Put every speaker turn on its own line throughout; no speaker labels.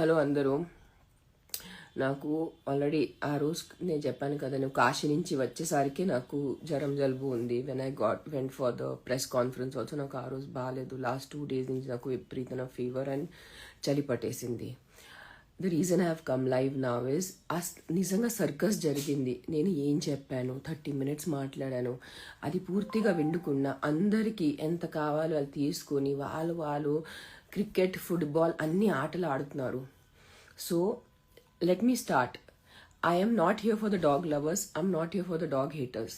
Hello అందరూ. నాకు already ఆ రోజు నేను చెప్పాను కదా, నేను కాశీ నుంచి వచ్చేసరికి నాకు జ్వరం జలుబు ఉంది. When I went for the press conference also నాకు ఆ రోజు బాగాలేదు. లాస్ట్ 2 days నుంచి నాకు విపరీతమైన ఫీవర్ అండ్ చలి పట్టేసింది. The reason I have come live now is నిజంగా సర్కస్ జరిగింది. నేను ఏం చెప్పాను, 30 minutes మాట్లాడాను. అది పూర్తిగా విండుకున్నా. అందరికీ ఎంత కావాలో అది తీసుకొని వాళ్ళు క్రికెట్, ఫుట్బాల్ అన్ని ఆటలు ఆడుతున్నారు. So let me start. I'm not here for the dog lovers, I'm not here for the dog haters.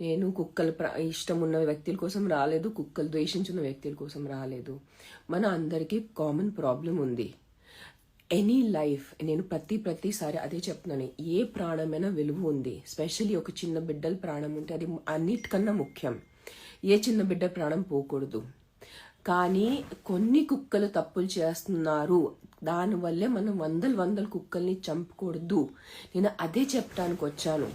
నేను కుక్కలు ఇష్టం ఉన్న వ్యక్తుల కోసం రాలేదు, కుక్కలు ద్వేషించిన వ్యక్తుల కోసం రాలేదు. మన అందరికీ కామన్ ప్రాబ్లం ఉంది. ఎనీ లైఫ్, నేను ప్రతిసారి అదే చెప్తున్నాను, ఏ ప్రాణమైనా విలువ ఉంది. స్పెషల్లీ ఒక చిన్న బిడ్డల ప్రాణం ఉంటే అది అన్నిటికన్నా ముఖ్యం. ఏ చిన్న బిడ్డ ప్రాణం పోకూడదు. కానీ కొన్ని కుక్కలు తప్పులు చేస్తున్నారు, దానివల్లే మనం వందల కుక్కల్ని చంపకూడదు. నేను అదే చెప్పడానికి వచ్చాను.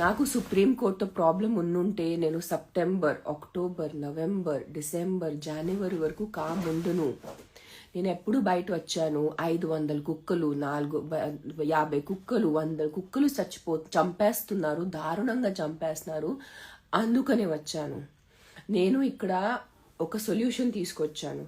నాకు సుప్రీంకోర్టు ప్రాబ్లం ఉన్నుంటే నేను సెప్టెంబర్, అక్టోబర్, నవంబర్, డిసెంబర్, జనవరి వరకు ముందును. నేను ఎప్పుడు బయట వచ్చాను, 500 కుక్కలు, 50 కుక్కలు, 100 కుక్కలు చంపేస్తున్నారు, దారుణంగా చంపేస్తున్నారు. అందుకనే వచ్చాను. నేను ఇక్కడ ఒక సొల్యూషన్ తీసుకొచ్చాను.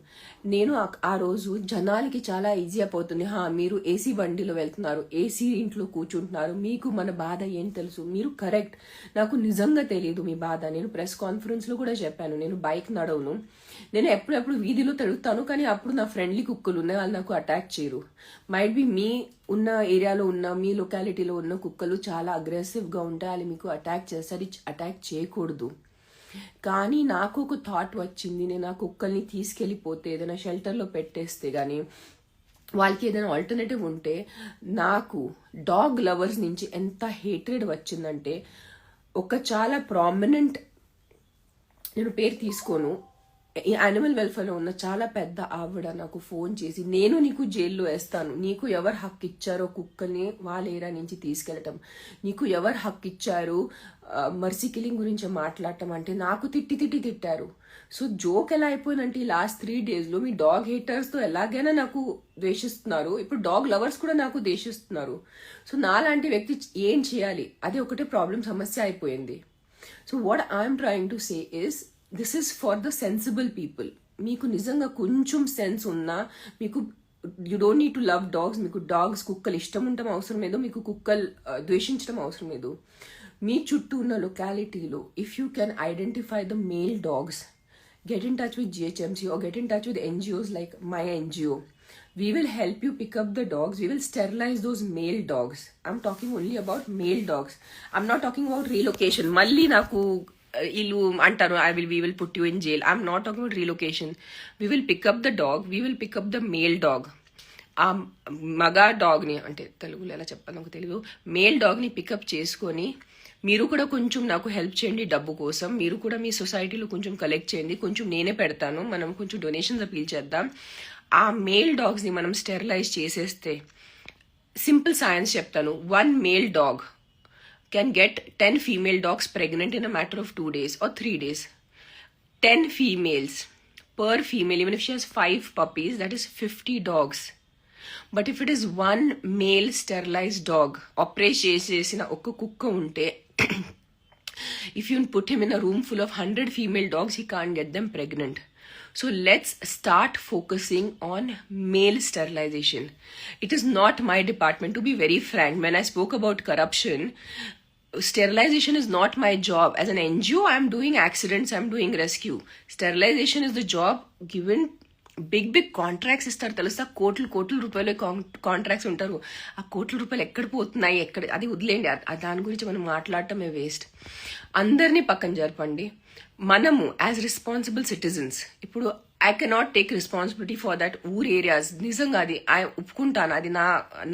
నేను ఆ రోజు జనాలకి చాలా ఈజీ అయిపోతుంది. మీరు ఏసీ బండిలో వెళ్తున్నారు, ఏసీ ఇంట్లో కూర్చుంటున్నారు, మీకు మన బాధ ఏం తెలుసు? మీరు కరెక్ట్, నాకు నిజంగా తెలియదు మీ బాధ. నేను ప్రెస్ కాన్ఫరెన్స్లో కూడా చెప్పాను, నేను బైక్ నడవను, నేను ఎప్పుడెప్పుడు వీధిలో తిరుగుతాను, కానీ అప్పుడు నా ఫ్రెండ్లీ కుక్కలు ఉన్నాయి, వాళ్ళు నాకు అటాక్ చేయరు. మైట్ బి మీ ఉన్న ఏరియాలో ఉన్న, మీ లొకాలిటీలో ఉన్న కుక్కలు చాలా అగ్రెసివ్గా ఉంటాయి, వాళ్ళు మీకు అటాక్ చేస్తారు. అటాక్ చేయకూడదు. కానీ నాకు ఒక థాట్ వచ్చింది, నేను ఆ కుక్కల్ని తీసుకెళ్ళిపోతే ఏదైనా షెల్టర్లో పెట్టేస్తే కానీ వాళ్ళకి ఏదైనా ఆల్టర్నేటివ్ ఉంటే. నాకు డాగ్ లవర్స్ నుంచి ఎంత హేట్రెడ్ వచ్చిందంటే, ఒక చాలా ప్రామినెంట్, నేను పేరు తీసుకోను, ఈ యానిమల్ వెల్ఫేర్లో ఉన్న చాలా పెద్ద ఆవిడ నాకు ఫోన్ చేసి, నేను నీకు జైల్లో వేస్తాను, నీకు ఎవరు హక్కు ఇచ్చారో కుక్కల్ని వాళ్ళ ఏరియా నుంచి తీసుకెళ్ళటం, నీకు ఎవరు హక్కు ఇచ్చారు మర్సీ కిల్లింగ్ గురించి మాట్లాడటం అంటే నాకు తిట్టారు. సో జోక్ ఎలా అయిపోయిందంటే, ఈ లాస్ట్ 3 daysలో మీ డాగ్ హేటర్స్తో ఎలాగైనా నాకు ద్వేషిస్తున్నారు, ఇప్పుడు డాగ్ లవర్స్ కూడా నాకు ద్వేషిస్తున్నారు. సో నాలాంటి వ్యక్తి ఏం చేయాలి? అదే ఒకటే ప్రాబ్లం, సమస్య అయిపోయింది. So what I'm trying to say is, this is for the sensible people. మీకు నిజంగా కొంచెం సెన్స్ ఉన్నా, మీకు you don't need to love dogs. మీకు డాగ్స్, కుక్కలు ఇష్టం ఉండటం అవసరం లేదు, మీకు కుక్కలు ద్వేషించడం అవసరం లేదు. మీ చుట్టూ ఉన్న లొకాలిటీలో if you can identify the male dogs, get in touch with GHMC or get in touch with NGOs like my NGO. We will help you pick up the dogs. We will sterilize those male dogs. I'm talking only about male dogs. I'm not talking about relocation. Malli naku ilu antaru, we will put you in jail. I'm not talking about relocation. We will pick up the dog. We will pick up the male dog. ఆ మగ డాగ్ని, అంటే తెలుగులో ఎలా చెప్పాలి నాకు తెలియదు, male డాగ్ని pickup చేసుకొని మీరు కూడా కొంచెం నాకు హెల్ప్ చేయండి డబ్బు కోసం. మీరు కూడా మీ సొసైటీలో కొంచెం కలెక్ట్ చేయండి, కొంచెం నేనే పెడతాను, మనం కొంచెం డొనేషన్స్ అపీల్ చేద్దాం. ఆ మేల్ డాగ్స్ని మనం స్టెరిలైజ్ చేసేస్తే, సింపుల్ సైన్స్ చెప్తాను, 1 male dog can get 10 female dogs pregnant in a matter of 2 days or 3 days. 10 females per female, even if she has 5 puppies, that is 50 dogs. But if it is 1 male sterilized dog, operation చేసిన ఒక కుక్క ఉంటే, if you put him in a room full of 100 female dogs, he can't get them pregnant. So let's start focusing on male sterilization. It is not my department, to be very frank. When I spoke about corruption, sterilization is not my job. As an NGO, I'm doing accidents, I'm doing rescue. Sterilization is the job given. Big contracts ఇస్తారు తెలుసా, కోట్ల రూపాయలు contracts ఉంటారు. ఆ కోట్ల రూపాయలు ఎక్కడ పోతున్నాయి, అది వదిలేండి, దాని గురించి మనం మాట్లాడటమే వేస్ట్. అందరినీ పక్కన జరపండి. మనము యాజ్ రెస్పాన్సిబుల్ సిటిజన్స్, ఇప్పుడు I cannot take responsibility for that areas. నిజంగా అది ఒప్పుకుంటాను, అది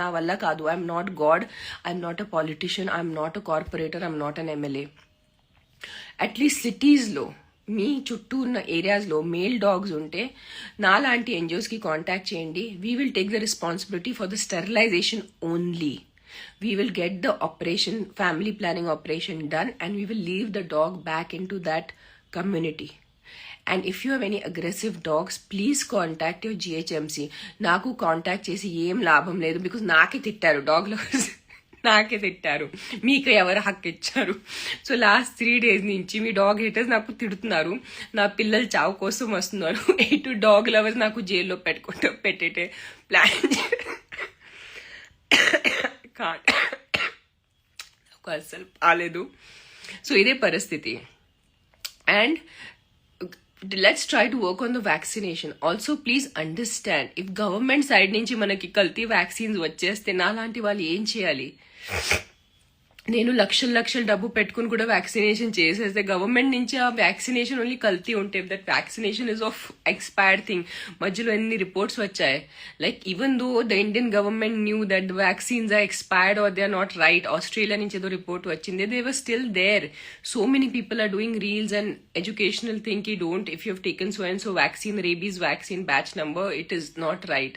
నా వల్ల కాదు. I'm not God, I'm not a politician, I'm not a corporator, I'm not an MLA. At least సిటీస్లో, మీ చుట్టూ ఉన్న ఏరియాస్లో మేల్ డాగ్స్ ఉంటే నాలాంటి ఎన్జిఓస్కి కాంటాక్ట్ చేయండి. We will take the responsibility for the sterilisation only. We will get the operation, family planning operation done, and we will leave the dog back into that community. And if you have any aggressive dogs please contact your GHMC. నాకు contact చేసి ఏం లాభం లేదు, because నాకే తిట్టారు dog lovers, నాకే తిట్టారు, మీకు ఎవరు హక్కు ఇచ్చారు. సో లాస్ట్ 3 days నుంచి మీ డాగ్ హేటర్స్ నాకు తిడుతున్నారు, నా పిల్లలు చావు కోసం వస్తున్నారు, ఎటు డాగ్ లవర్స్ నాకు జైల్లో పెట్టేటే ప్లాన్ నాకు అస్సలు బాగాలేదు. సో ఇదే పరిస్థితి. And let's try to work on the vaccination. Also, please understand, if government side నుంచి మనకి కల్తీ వ్యాక్సిన్స్ వచ్చేస్తే నాలాంటి వాళ్ళు ఏం చేయాలి? నేను లక్షలు డబ్బు పెట్టుకుని కూడా వ్యాక్సినేషన్ చేసేస్తే గవర్నమెంట్ నుంచి ఆ వ్యాక్సినేషన్ ఓన్లీ కల్తీ ఉంటే, that vaccination is of expired thing. మధ్యలో ఎన్ని రిపోర్ట్స్ వచ్చాయి, like even though the Indian government knew that the vaccines are expired or they are not right. Australia నుంచి ఏదో రిపోర్ట్ వచ్చింది, they were still there. So many people are doing reels and educational thing కి don't, if you have taken so and so vaccine, rabies vaccine batch number, it is not right.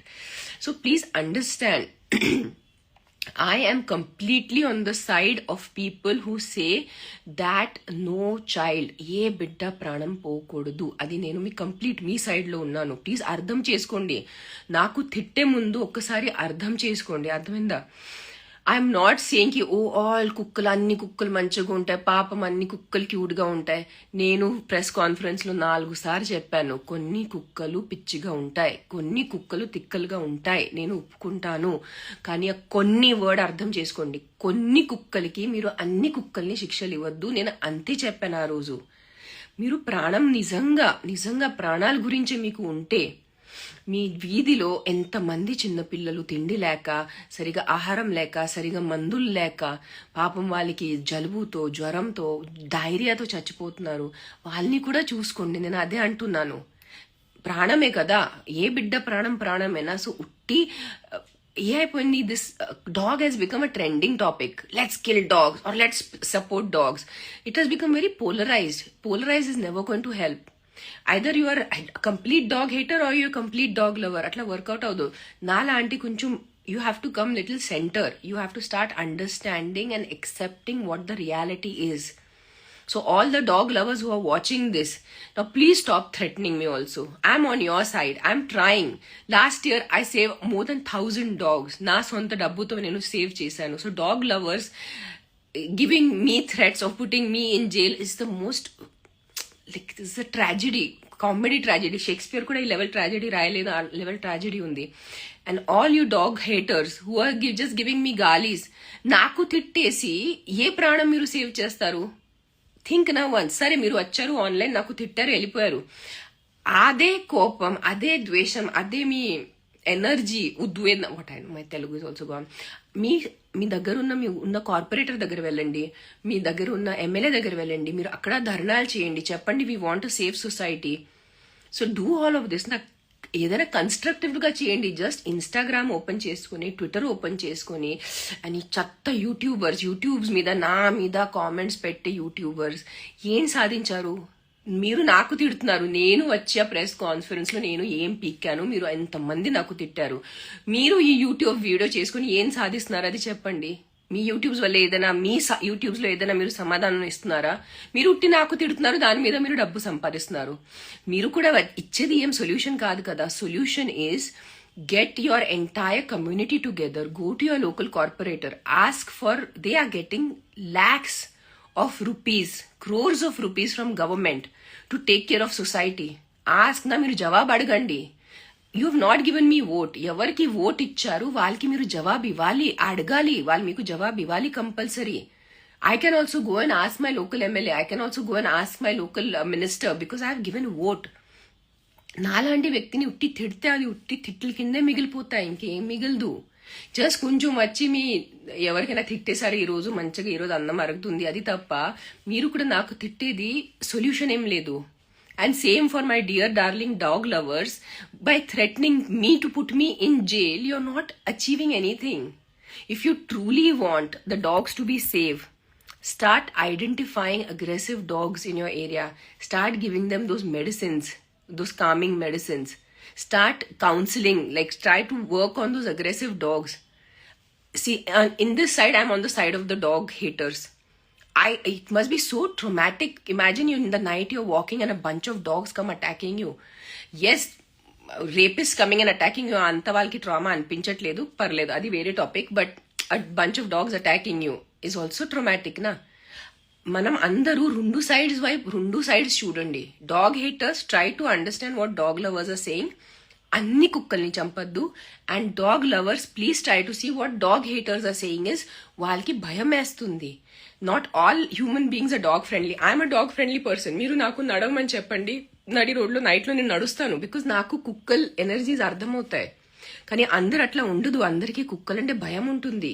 So please understand, I am completely on the side of people who say that no child, ఏ బిడ్డ ప్రాణం పోకూడదు. అది నేను మీ side లో ఉన్నాను. Please అర్థం చేసుకోండి. నాకు తిట్టే ముందు ఒక్కసారి అర్థం చేసుకోండి, అర్థమైందా? ఐఎమ్ నాట్ సేయింగ్ కి ఆల్ కుక్కలు, అన్ని కుక్కలు మంచిగా ఉంటాయి, పాపం అన్ని కుక్కలు క్యూట్గా ఉంటాయి. నేను ప్రెస్ కాన్ఫరెన్స్ లో 4 సార్లు చెప్పాను, కొన్ని కుక్కలు పిచ్చిగా ఉంటాయి, కొన్ని కుక్కలు తిక్కలుగా ఉంటాయి, నేను ఒప్పుకుంటాను. కానీ ఆ కొన్ని వర్డ్ అర్థం చేసుకోండి. కొన్ని కుక్కలకి మీరు అన్ని కుక్కల్ని శిక్షలు ఇవ్వద్దు, నేను అంతే చెప్పాను ఆ రోజు. మీరు ప్రాణం నిజంగా ప్రాణాల గురించి మీకు ఉంటే, మీ వీధిలో ఎంతమంది చిన్నపిల్లలు తిండి లేక, సరిగా ఆహారం లేక, సరిగా మందులు లేక, పాపం వాళ్ళకి జలుబుతో, జ్వరంతో, డైరియాతో చచ్చిపోతున్నారు, వాళ్ళని కూడా చూసుకోండి. నేను అదే అంటున్నాను, ప్రాణమే కదా, ఏ బిడ్డ ప్రాణమేనా. సో ఉట్టి ఏ అయిపోయింది, this dog has become a trending topic. Let's kill dogs or let's support dogs. It has become very polarised is never going to help. Either you are complete dog hater or you complete dog lover. అట్లా work out అవ్వదు. నాలాంటి కొంచెం you have to come little centre. You have to start understanding and accepting what the reality is. So all the dog lovers who are watching this, now please stop threatening me also. I'm on your side. I'm trying. Last year I saved more than 1,000 dogs. నా సొంత డబ్బుతో నేను save చేశాను. So dog lovers giving me threats of putting me in jail is the most, like, this is a tragedy, comedy tragedy. Shakespeare kuda ee level tragedy రాయలేదు, ఆ level tragedy ఉంది. And all you dog haters who are just giving me galis, నాకు తిట్టేసి ఏ ప్రాణం మీరు save చేస్తారు? Think నా once. సరే మీరు వచ్చారు ఆన్లైన్, నాకు తిట్టారు, వెళ్ళిపోయారు. అదే కోపం, అదే ద్వేషం, అదే మీ ఎనర్జీ, ఉద్వేదన, what I know my Telugu is also gone. మీ దగ్గర ఉన్న కార్పొరేటర్ దగ్గర వెళ్ళండి, మీ దగ్గర ఉన్న ఎమ్మెల్యే దగ్గర వెళ్ళండి, మీరు అక్కడ ధర్నాలు చేయండి, చెప్పండి we want to save society. So do all of this. నాకు ఏదైనా కన్స్ట్రక్టివ్ గా చేయండి. జస్ట్ ఇన్స్టాగ్రామ్ ఓపెన్ చేసుకుని, ట్విట్టర్ ఓపెన్ చేసుకుని, అని చెత్త యూట్యూబ్స్ మీద నా మీద కామెంట్స్ పెట్టే యూట్యూబర్స్ ఏం సాధించారు? మీరు నాకు తిడుతున్నారు, నేను వచ్చే ప్రెస్ కాన్ఫరెన్స్ లో నేను ఏం పీక్కాను, మీరు ఎంతమంది నాకు తిట్టారు. మీరు ఈ యూట్యూబ్ వీడియో చేసుకుని ఏం సాధిస్తున్నారు అది చెప్పండి. మీ యూట్యూబ్స్ వల్ల ఏదైనా, మీ యూట్యూబ్స్ లో ఏదైనా మీరు సమాధానం ఇస్తున్నారా? మీరు ఉట్టి నాకు తిడుతున్నారు, దాని మీద మీరు డబ్బు సంపాదిస్తున్నారు. మీరు కూడా ఇచ్చేది ఏం సొల్యూషన్ కాదు కదా. Solution is get your entire community together, go to your local corporator, ask for, they are getting lakhs of rupees, crores of rupees from government to take care of society. Ask na, మీరు జవాబు అడగండి. You have not given me vote. ఎవరికి vote ఇచ్చారు వాళ్ళకి మీరు జవాబు ఇవ్వాలి, అడగాలి, వాళ్ళు మీకు జవాబు ఇవ్వాలి compulsory. I can also go and ask my local MLA, I can also go and ask my local minister because I have given vote. నాలాంటి వ్యక్తిని ఉట్టి తిడితే అది ఉట్టి తిట్ల కిందే మిగిలిపోతాయి, ఇంకేం మిగలదు. జస్ట్ కొంచెం వచ్చి మీ ఎవరికైనా తిట్టేశారు ఈరోజు, మంచిగా ఈరోజు అన్నం అరుగుతుంది, అది తప్ప మీరు కూడా నాకు తిట్టేది సొల్యూషన్ ఏం లేదు. And same for my dear darling dog lovers, by threatening me to put me in jail, you are not achieving anything. If you truly want the dogs to be save, start identifying aggressive dogs in your area. Start giving them those medicines, those calming medicines. Start counseling, like try to work on those aggressive dogs. See, in this side, I'm on the side of the dog haters. It must be so traumatic. Imagine you in the night, you're walking and a bunch of dogs come attacking you. Yes, rapist coming and attacking you, అంత వాళ్ళకి trauma అనిపించట్లేదు, పర్లేదు, అది వేరే topic. But a bunch of dogs attacking you is also traumatic na. మనం అందరూ రెండు sides చూడండి. Dog haters try to understand what dog lovers are saying. అన్ని కుక్కల్ని చంపద్దు. And dog lovers please try to see what dog haters are saying is, వాళ్ళకి భయం వేస్తుంది. Not all human beings are dog friendly. I'm a dog friendly person. మీరు నాకు నడవమని చెప్పండి, నడి రోడ్లో నైట్లో నేను నడుస్తాను, బికాజ్ నాకు కుక్కల్ ఎనర్జీస్ అర్థమవుతాయి. కానీ అందరు అట్లా ఉండదు. అందరికీ కుక్కలంటే భయం ఉంటుంది.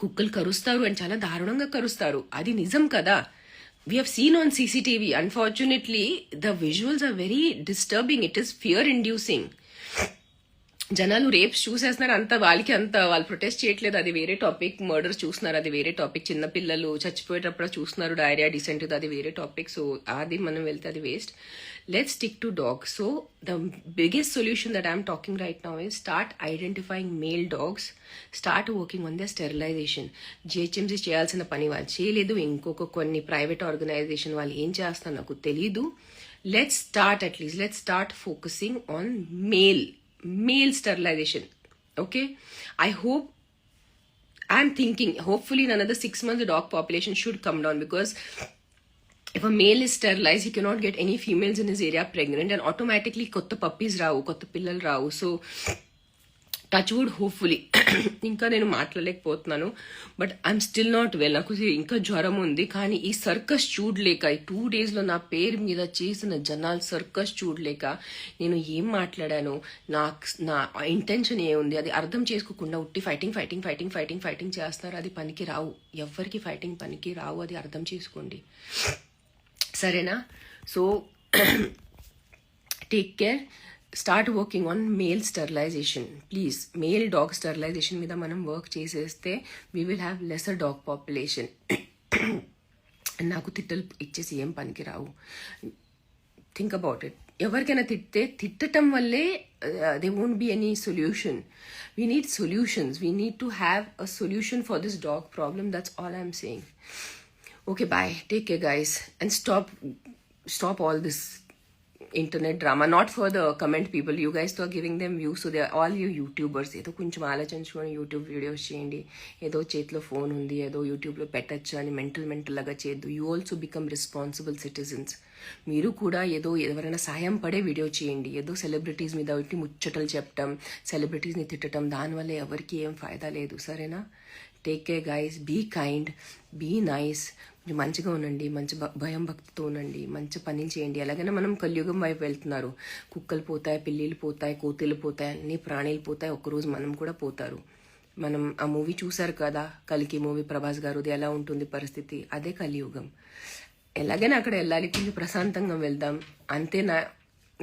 కుక్కలు కరుస్తారు అని చాలా దారుణంగా కరుస్తారు, అది నిజం కదా. We have seen on CCTV. Unfortunately the visuals are very disturbing. It is fear inducing. జనాలు రేప్స్ చూసేస్తున్నారు, వాళ్ళు ప్రొటెస్ట్ చేయట్లేదు, అది వేరే టాపిక్. మర్డర్స్ చూస్తున్నారు, అది వేరే టాపిక్. చిన్నపిల్లలు చచ్చిపోయేటప్పుడు చూస్తున్నారు, డైరియా, డిసెంట్, అది వేరే టాపిక్. సో అది మనం వెళ్తే అది waste. Let's stick to dogs. So the biggest solution that I'm talking right now is start identifying male dogs, start working on their sterilization. GHMC చేయాల్సిన పని వాళ్ళు చేయలేదు, ఇంకొక కొన్ని ప్రైవేట్ ఆర్గనైజేషన్ వాళ్ళు ఏం చేస్తారో నాకు తెలీదు. Let's start focusing on male sterilization. Okay, I'm thinking hopefully in another 6 months the dog population should come down, because if a male is sterilized, he cannot get any females in his area pregnant, and automatically kotta puppies ravu, kotta pillalu ravu. So touch wood, hopefully. ఇంకా నేను మాట్లాడలేకపోతున్నాను, but I'm still not well. నాకు ఇంకా జ్వరం ఉంది. కానీ ఈ circus చూడలేక, ఈ 2 days లో నా పేరు మీద చేసిన జనాలు సర్కస్ చూడలేక నేను ఏం మాట్లాడాను, నా ఇంటెన్షన్ ఏముంది అది అర్థం చేసుకోకుండా ఉట్టి ఫైటింగ్ చేస్తారు. అది పనికి రావు. ఎవ్వరికి ఫైటింగ్ పనికి రావు, అది అర్థం చేసుకోండి, సరేనా? So take care. Start working on male sterilisation please. Male dog sterilisation మీద మనం వర్క్ చేసేస్తే we will have lesser dog population. నాకు తిట్టలు ఇచ్చేసి ఏం పనికి రావు. Think about it. ఎవరికైనా తిట్టడం వల్లే they won't be any solution. We need solutions. We need to have a solution for this dog problem. That's all I'm saying. Okay, bye. Take care, guys. And stop all this internet drama. Not for the comment people. You guys are giving them views. So they are all you YouTubers. ఏదో కొంచెం ఆలోచించుకొని YouTube videos చేయండి. ఏదో చేతిలో phone ఉంది, ఏదో యూట్యూబ్లో పెట్టచ్చు అని మెంటల్ లాగా చేయొద్దు. You also become responsible citizens. మీరు కూడా ఏదో ఎవరైనా సాయం పడే వీడియో చేయండి. ఏదో సెలబ్రిటీస్ మీద ముచ్చటలు చెప్పటం, సెలబ్రిటీస్ని తిట్టడం, దానివల్ల ఎవరికి ఏం ఫాయిదా లేదు, సరేనా? Take care guys. Be kind, be nice. మంచిగా ఉండండి, మంచి భయం భక్తితో ఉండండి, మంచి పని చేయండి. అలాగైనా మనం కలియుగం వైపు వెళ్తున్నారు. కుక్కలు పోతాయి, పిల్లిలు పోతాయి, కోతులు పోతాయి, అన్ని ప్రాణులు పోతాయి, ఒకరోజు మనం కూడా పోతారు. మనం ఆ మూవీ చూసారు కదా, కల్కి మూవీ, ప్రభాస్ గారుది. ఎలా ఉంటుంది పరిస్థితి, అదే కలియుగం. ఎలాగైనా అక్కడ వెళ్ళాలి, కొంచెం ప్రశాంతంగా వెళ్దాం, అంతేనా?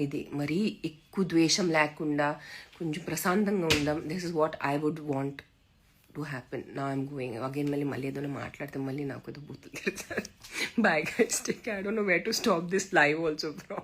ఇది మరీ ఎక్కువ ద్వేషం లేకుండా కొంచెం ప్రశాంతంగా ఉందాం. This is what I would want to happen. Now I'm going again. మళ్ళీ ఏదైనా మాట్లాడితే మళ్ళీ నాకు ఏదో బూతులు తిడతారు. Bye guys, take care. I don't know where to stop this live also, bro.